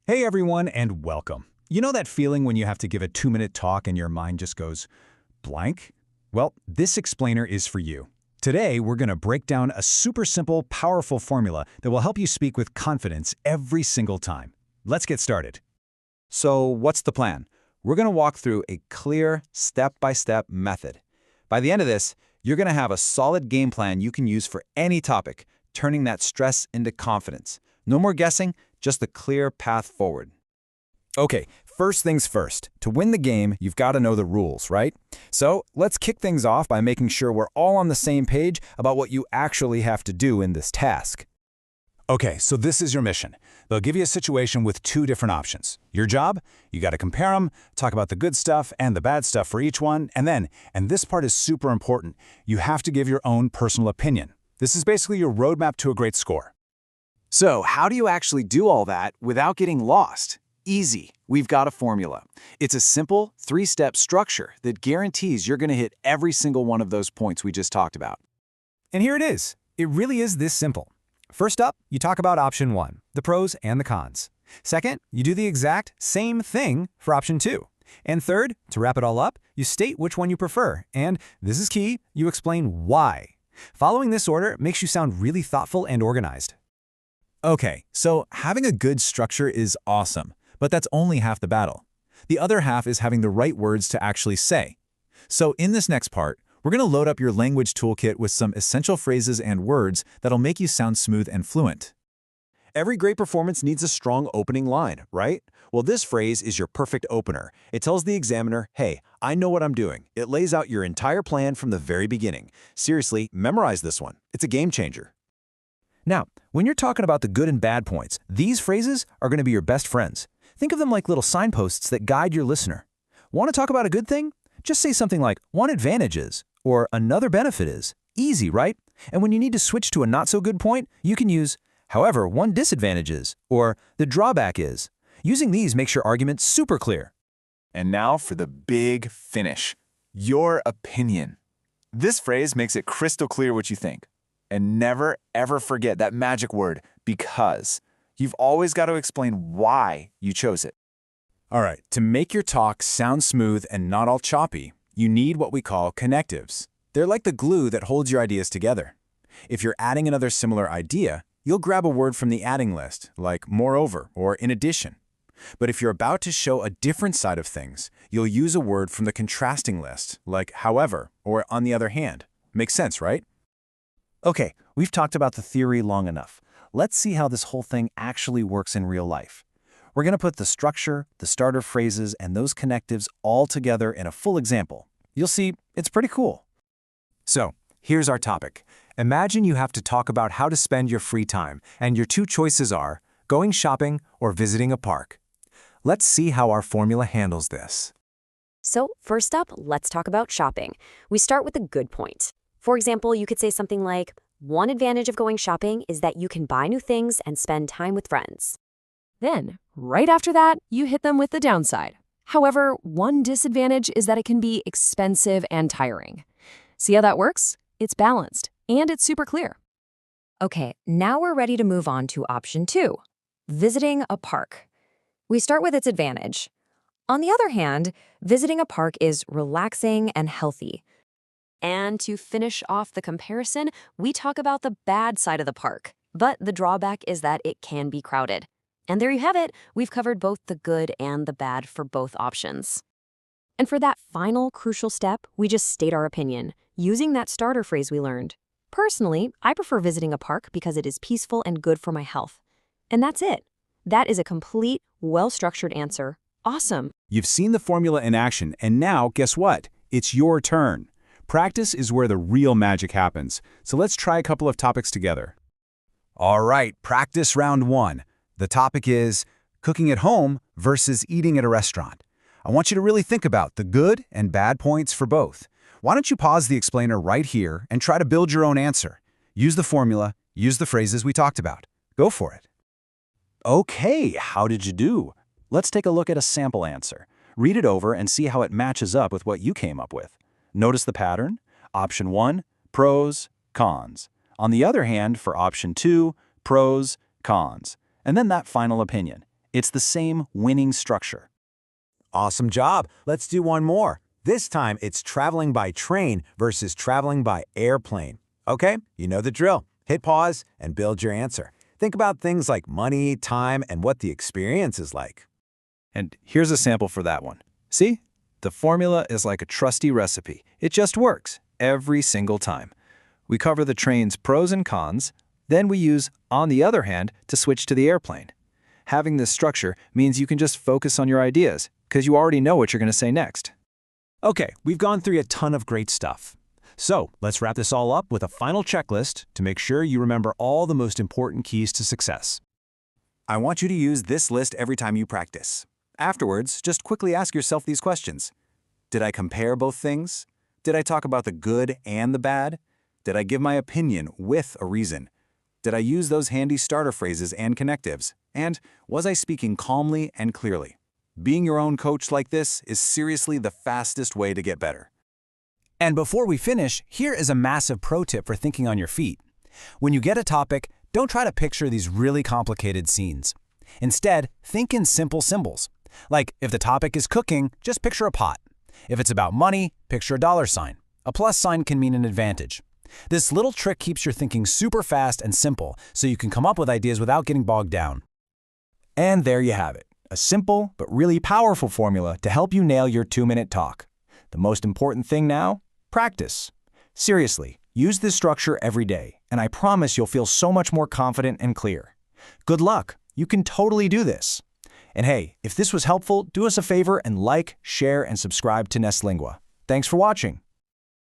Hey everyone, and welcome. You know that feeling when you have to give a 2-minute talk and your mind just goes blank? Well, this explainer is for you. Today, we're going to break down a super simple, powerful formula that will help you speak with confidence every single time. Let's get started. So what's the plan? We're going to walk through a clear, step-by-step method. By the end of this, you're going to have a solid game plan you can use for any topic, turning that stress into confidence. No more guessing, just a clear path forward. Okay, first things first. To win the game, you've got to know the rules, right? So let's kick things off by making sure we're all on the same page about what you actually have to do in this task. Okay, so this is your mission. They'll give you a situation with 2 different options. Your job, you got to compare them, talk about the good stuff and the bad stuff for each one, and then, and this part is super important, you have to give your own personal opinion. This is basically your roadmap to a great score. So how do you actually do all that without getting lost? Easy. We've got a formula. It's a simple 3-step structure that guarantees you're going to hit every single one of those points we just talked about. And here it is. It really is this simple. First up, you talk about option 1, the pros and the cons. Second, you do the exact same thing for option 2. And third, to wrap it all up, you state which one you prefer. And this is key, you explain why. Following this order makes you sound really thoughtful and organized. Okay, so having a good structure is awesome, but that's only half the battle. The other half is having the right words to actually say. So in this next part, we're going to load up your language toolkit with some essential phrases and words that'll make you sound smooth and fluent. Every great performance needs a strong opening line, right? Well, this phrase is your perfect opener. It tells the examiner, hey, I know what I'm doing. It lays out your entire plan from the very beginning. Seriously, memorize this one. It's a game changer. Now, when you're talking about the good and bad points, these phrases are going to be your best friends. Think of them like little signposts that guide your listener. Want to talk about a good thing? Just say something like, one advantage is, or another benefit is. Easy, right? And when you need to switch to a not-so-good point, you can use, however, one disadvantage is, or the drawback is. Using these makes your argument super clear. And now for the big finish. Your opinion. This phrase makes it crystal clear what you think. And never, ever forget that magic word, because. You've always got to explain why you chose it. All right, to make your talk sound smooth and not all choppy, you need what we call connectives. They're like the glue that holds your ideas together. If you're adding another similar idea, you'll grab a word from the adding list, like moreover or in addition. But if you're about to show a different side of things, you'll use a word from the contrasting list, like however or on the other hand. Makes sense, right? Okay, we've talked about the theory long enough. Let's see how this whole thing actually works in real life. We're going to put the structure, the starter phrases, and those connectives all together in a full example. You'll see, it's pretty cool. So, here's our topic. Imagine you have to talk about how to spend your free time, and your 2 choices are going shopping or visiting a park. Let's see how our formula handles this. So first up, let's talk about shopping. We start with a good point. For example, you could say something like, one advantage of going shopping is that you can buy new things and spend time with friends. Then, right after that, you hit them with the downside. However, one disadvantage is that it can be expensive and tiring. See how that works? It's balanced, and it's super clear. Okay, now we're ready to move on to option 2, visiting a park. We start with its advantage. On the other hand, visiting a park is relaxing and healthy. And to finish off the comparison, we talk about the bad side of the park. But the drawback is that it can be crowded. And there you have it. We've covered both the good and the bad for both options. And for that final crucial step, we just state our opinion, using that starter phrase we learned. Personally, I prefer visiting a park because it is peaceful and good for my health. And that's it. That is a complete, well-structured answer. Awesome. You've seen the formula in action, and now, guess what? It's your turn. Practice is where the real magic happens, so let's try a couple of topics together. All right, practice round 1. The topic is cooking at home versus eating at a restaurant. I want you to really think about the good and bad points for both. Why don't you pause the explainer right here and try to build your own answer? Use the formula, use the phrases we talked about. Go for it. Okay, how did you do? Let's take a look at a sample answer. Read it over and see how it matches up with what you came up with. Notice the pattern. Option 1, pros, cons. On the other hand, for option 2, pros, cons. And then that final opinion. It's the same winning structure. Awesome job. Let's do one more. This time, it's traveling by train versus traveling by airplane. Okay, you know the drill. Hit pause and build your answer. Think about things like money, time, and what the experience is like. And here's a sample for that one. See? The formula is like a trusty recipe. It just works every single time. We cover the train's pros and cons, then we use "on the other hand" to switch to the airplane. Having this structure means you can just focus on your ideas, because you already know what you're going to say next. Okay, we've gone through a ton of great stuff. So let's wrap this all up with a final checklist to make sure you remember all the most important keys to success. I want you to use this list every time you practice. Afterwards, just quickly ask yourself these questions. Did I compare both things? Did I talk about the good and the bad? Did I give my opinion with a reason? Did I use those handy starter phrases and connectives? And was I speaking calmly and clearly? Being your own coach like this is seriously the fastest way to get better. And before we finish, here is a massive pro tip for thinking on your feet. When you get a topic, don't try to picture these really complicated scenes. Instead, think in simple symbols. Like, if the topic is cooking, just picture a pot. If it's about money, picture a dollar sign. A plus sign can mean an advantage. This little trick keeps your thinking super fast and simple, so you can come up with ideas without getting bogged down. And there you have it, a simple but really powerful formula to help you nail your 2-minute talk. The most important thing now? Practice. Seriously, use this structure every day, and I promise you'll feel so much more confident and clear. Good luck, you can totally do this. And hey, if this was helpful, do us a favor and like, share, and subscribe to Nestlingua. Thanks for watching.